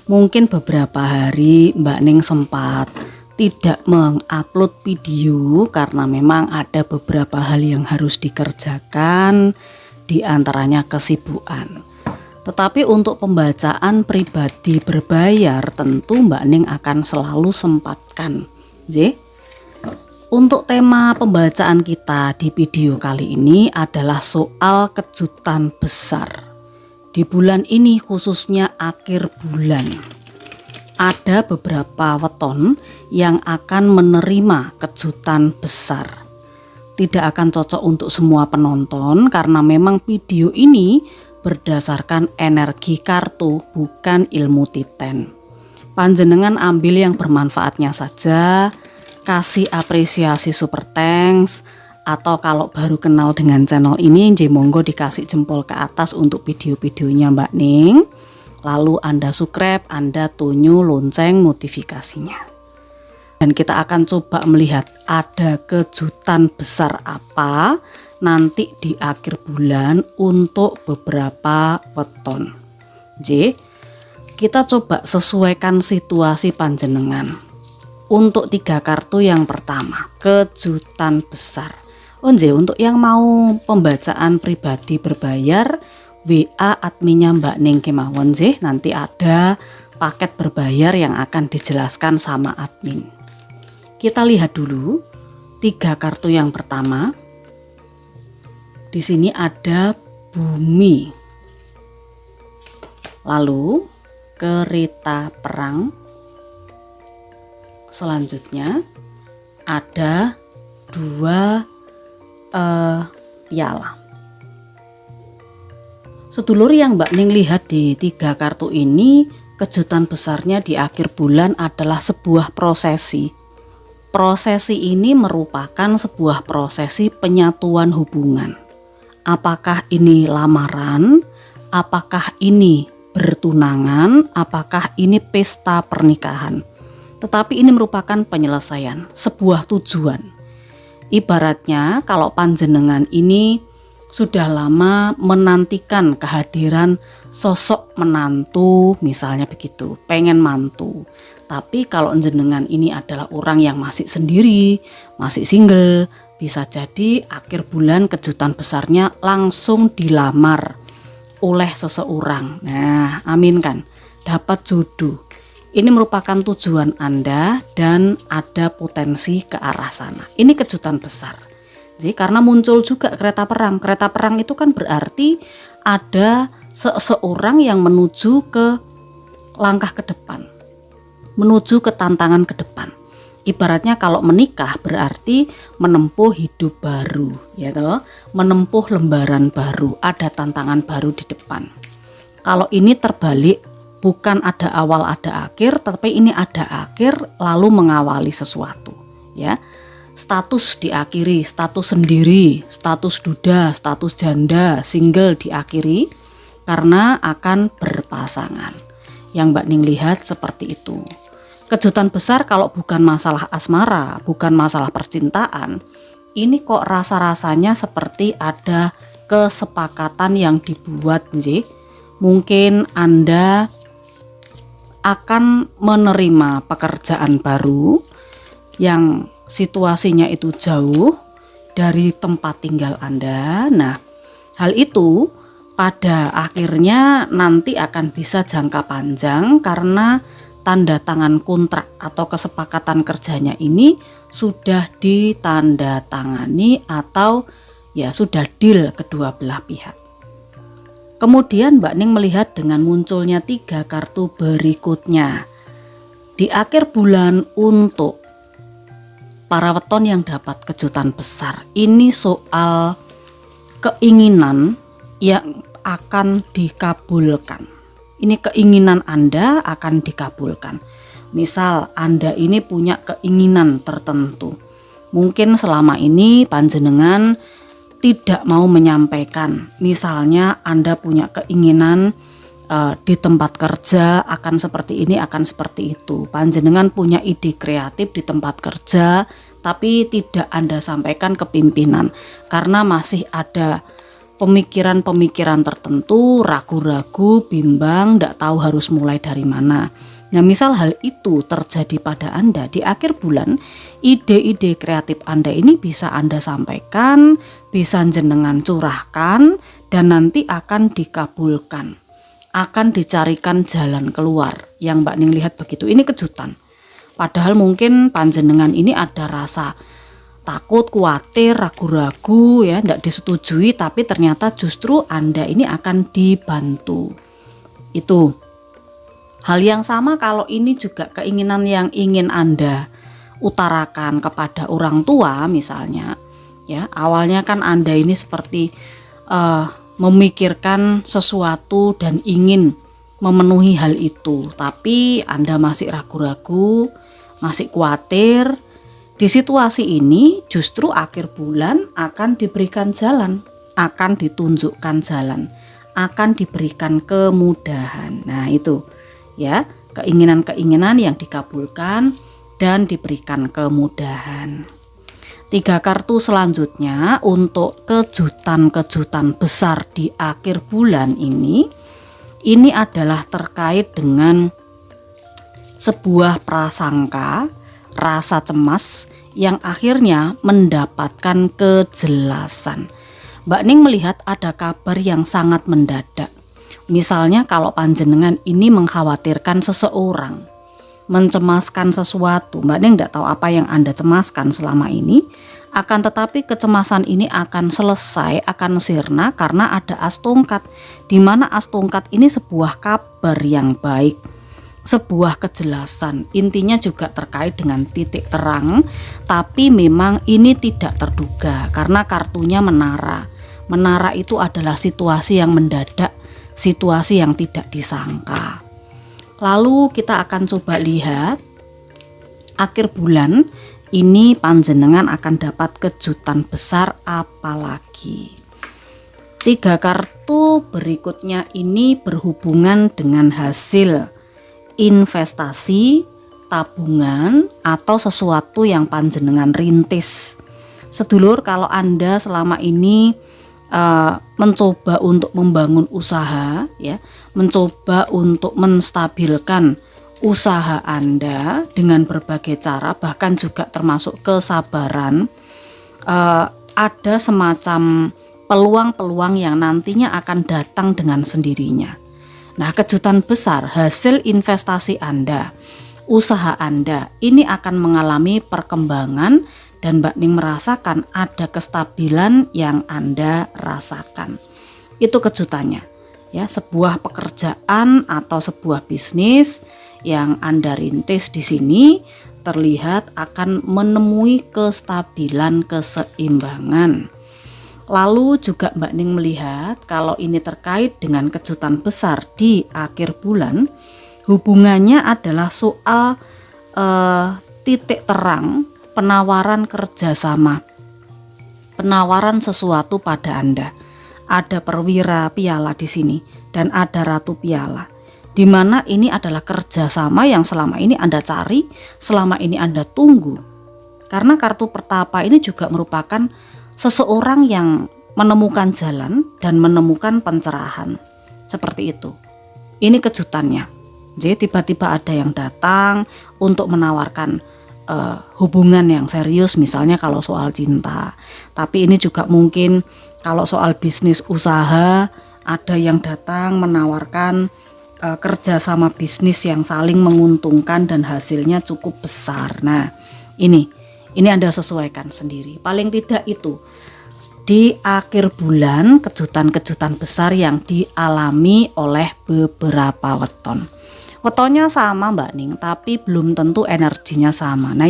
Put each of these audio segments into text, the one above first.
Mungkin beberapa hari Mbak Ning sempat tidak mengupload video karena memang ada beberapa hal yang harus dikerjakan, diantaranya kesibukan. Tetapi untuk pembacaan pribadi berbayar tentu Mbak Ning akan selalu sempatkan. Untuk tema pembacaan kita di video kali ini adalah soal kejutan besar. Di bulan ini khususnya akhir bulan, ada beberapa weton yang akan menerima kejutan besar. Tidak akan cocok untuk semua penonton karena memang video ini berdasarkan energi kartu, bukan ilmu titen. Panjenengan ambil yang bermanfaatnya saja, kasih apresiasi super thanks, atau kalau baru kenal dengan channel ini, monggo dikasih jempol ke atas untuk video-videonya Mbak Ning. Lalu Anda subscribe, Anda tunjuk lonceng notifikasinya. Dan kita akan coba melihat ada kejutan besar apa nanti di akhir bulan untuk beberapa weton. Kita coba sesuaikan situasi panjenengan. Untuk 3 kartu yang pertama, kejutan besar. Untuk yang mau pembacaan pribadi berbayar, WA adminnya Mbak Ning kemawon nanti ada paket berbayar yang akan dijelaskan sama admin. Kita lihat dulu 3 kartu yang pertama. Di sini ada bumi, lalu kereta perang, selanjutnya ada 2 piala. Sedulur yang Mbak Ning lihat di 3 kartu ini, kejutan besarnya di akhir bulan adalah sebuah prosesi. Prosesi ini merupakan sebuah prosesi penyatuan hubungan. Apakah ini lamaran? Apakah ini bertunangan? Apakah ini pesta pernikahan? Tetapi ini merupakan penyelesaian, sebuah tujuan. Ibaratnya kalau panjenengan ini sudah lama menantikan kehadiran sosok menantu, misalnya begitu, pengen mantu. Tapi kalau jenengan ini adalah orang yang masih sendiri, masih single, bisa jadi akhir bulan kejutan besarnya langsung dilamar oleh seseorang. Nah, amin kan, dapat jodoh. Ini merupakan tujuan Anda dan ada potensi ke arah sana. Ini kejutan besar. Jadi karena muncul juga kereta perang. Kereta perang itu kan berarti ada seseorang yang menuju ke langkah ke depan, menuju ke tantangan ke depan. Ibaratnya kalau menikah berarti menempuh hidup baru, ya toh, menempuh lembaran baru, ada tantangan baru di depan. Kalau ini terbalik, bukan ada awal ada akhir, tapi ini ada akhir lalu mengawali sesuatu, ya. Status diakhiri, status sendiri, status duda, status janda, single diakhiri karena akan berpasangan. Yang Mbak Ning lihat seperti itu. Kejutan besar kalau bukan masalah asmara, bukan masalah percintaan, ini kok rasa-rasanya seperti ada kesepakatan yang dibuat, mungkin Anda akan menerima pekerjaan baru yang situasinya itu jauh dari tempat tinggal Anda. Nah, hal itu pada akhirnya nanti akan bisa jangka panjang karena tanda tangan kontrak atau kesepakatan kerjanya ini sudah ditandatangani atau ya sudah deal kedua belah pihak. Kemudian Mbak Ning melihat dengan munculnya 3 kartu berikutnya. Di akhir bulan untuk para weton yang dapat kejutan besar, ini soal keinginan yang akan dikabulkan. Ini keinginan Anda akan dikabulkan. Misal Anda ini punya keinginan tertentu. Mungkin selama ini panjenengan tidak mau menyampaikan. Misalnya Anda punya keinginan di tempat kerja akan seperti ini, akan seperti itu. Panjenengan punya ide kreatif di tempat kerja, tapi tidak Anda sampaikan ke pimpinan karena masih ada pemikiran-pemikiran tertentu, ragu-ragu, bimbang, tidak tahu harus mulai dari mana. Nah, misal hal itu terjadi pada Anda di akhir bulan, ide-ide kreatif Anda ini bisa Anda sampaikan, bisa jenengan curahkan, dan nanti akan dikabulkan, akan dicarikan jalan keluar. Yang Mbak Ning lihat begitu, ini kejutan. Padahal mungkin panjenengan ini ada rasa takut, khawatir, ragu-ragu ya, tidak disetujui, tapi ternyata justru Anda ini akan dibantu. Itu hal yang sama kalau ini juga keinginan yang ingin Anda utarakan kepada orang tua misalnya ya. Awalnya kan Anda ini seperti memikirkan sesuatu dan ingin memenuhi hal itu, tapi Anda masih ragu-ragu, masih khawatir. Di situasi ini justru akhir bulan akan diberikan jalan, akan ditunjukkan jalan, akan diberikan kemudahan. Nah itu ya, keinginan-keinginan yang dikabulkan dan diberikan kemudahan. 3 kartu selanjutnya untuk kejutan-kejutan besar di akhir bulan ini adalah terkait dengan sebuah prasangka, rasa cemas yang akhirnya mendapatkan kejelasan. Mbak Ning melihat ada kabar yang sangat mendadak. Misalnya kalau panjenengan ini mengkhawatirkan seseorang, mencemaskan sesuatu, Mbak Ning tidak tahu apa yang Anda cemaskan selama ini, akan tetapi kecemasan ini akan selesai, akan sirna karena ada as tongkat, di mana as tongkat ini sebuah kabar yang baik, sebuah kejelasan. Intinya juga terkait dengan titik terang, tapi memang ini tidak terduga karena kartunya menara. Menara itu adalah situasi yang mendadak, situasi yang tidak disangka. Lalu kita akan coba lihat akhir bulan ini panjenengan akan dapat kejutan besar apalagi. 3 kartu berikutnya ini berhubungan dengan hasil investasi, tabungan, atau sesuatu yang panjenengan rintis. Sedulur, kalau Anda selama ini mencoba untuk membangun usaha ya, mencoba untuk menstabilkan usaha Anda dengan berbagai cara, bahkan juga termasuk kesabaran, ada semacam peluang-peluang yang nantinya akan datang dengan sendirinya. Nah, kejutan besar hasil investasi Anda, usaha Anda ini akan mengalami perkembangan dan Mbak Ning merasakan ada kestabilan yang Anda rasakan. Itu kejutannya. Ya, sebuah pekerjaan atau sebuah bisnis yang Anda rintis di sini terlihat akan menemui kestabilan, keseimbangan. Lalu juga Mbak Ning melihat kalau ini terkait dengan kejutan besar di akhir bulan, hubungannya adalah soal titik terang, penawaran kerjasama, penawaran sesuatu pada Anda. Ada perwira piala di sini dan ada ratu piala, di mana ini adalah kerjasama yang selama ini Anda cari, selama ini Anda tunggu. Karena kartu pertapa ini juga merupakan seseorang yang menemukan jalan dan menemukan pencerahan. Seperti itu. Ini kejutannya. Jadi tiba-tiba ada yang datang untuk menawarkan hubungan yang serius, misalnya kalau soal cinta. Tapi ini juga mungkin kalau soal bisnis usaha, ada yang datang menawarkan kerjasama bisnis yang saling menguntungkan dan hasilnya cukup besar. Nah, ini Anda sesuaikan sendiri. Paling tidak itu di akhir bulan kejutan-kejutan besar yang dialami oleh beberapa weton. Wetonnya sama Mbak Ning, tapi belum tentu energinya sama. Nah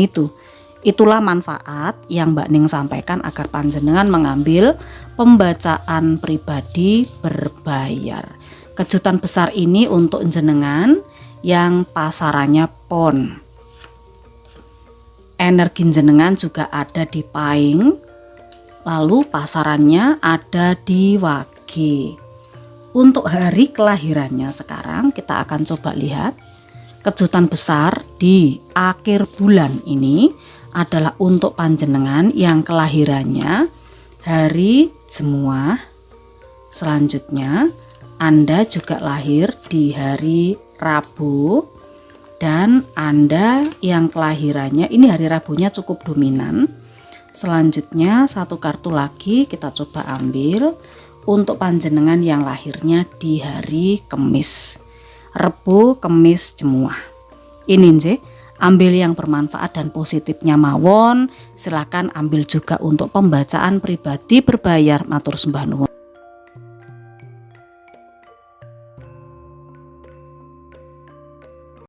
itulah manfaat yang Mbak Ning sampaikan agar panjenengan mengambil pembacaan pribadi berbayar. Kejutan besar ini untuk jenengan yang pasarannya pon. Energi jenengan juga ada di Paing, lalu pasarannya ada di Wage. Untuk hari kelahirannya sekarang kita akan coba lihat. Kejutan besar di akhir bulan ini adalah untuk panjenengan yang kelahirannya hari Jemuah, Selanjutnya, Anda juga lahir di hari Rabu dan Anda yang kelahirannya ini hari Rabunya cukup dominan. Selanjutnya satu kartu lagi kita coba ambil untuk panjenengan yang lahirnya di hari Kamis. Rebo, Kamis, Jemuah. Ini nje, ambil yang bermanfaat dan positifnya mawon. Silakan ambil juga untuk pembacaan pribadi berbayar. Matur sembah nuwun.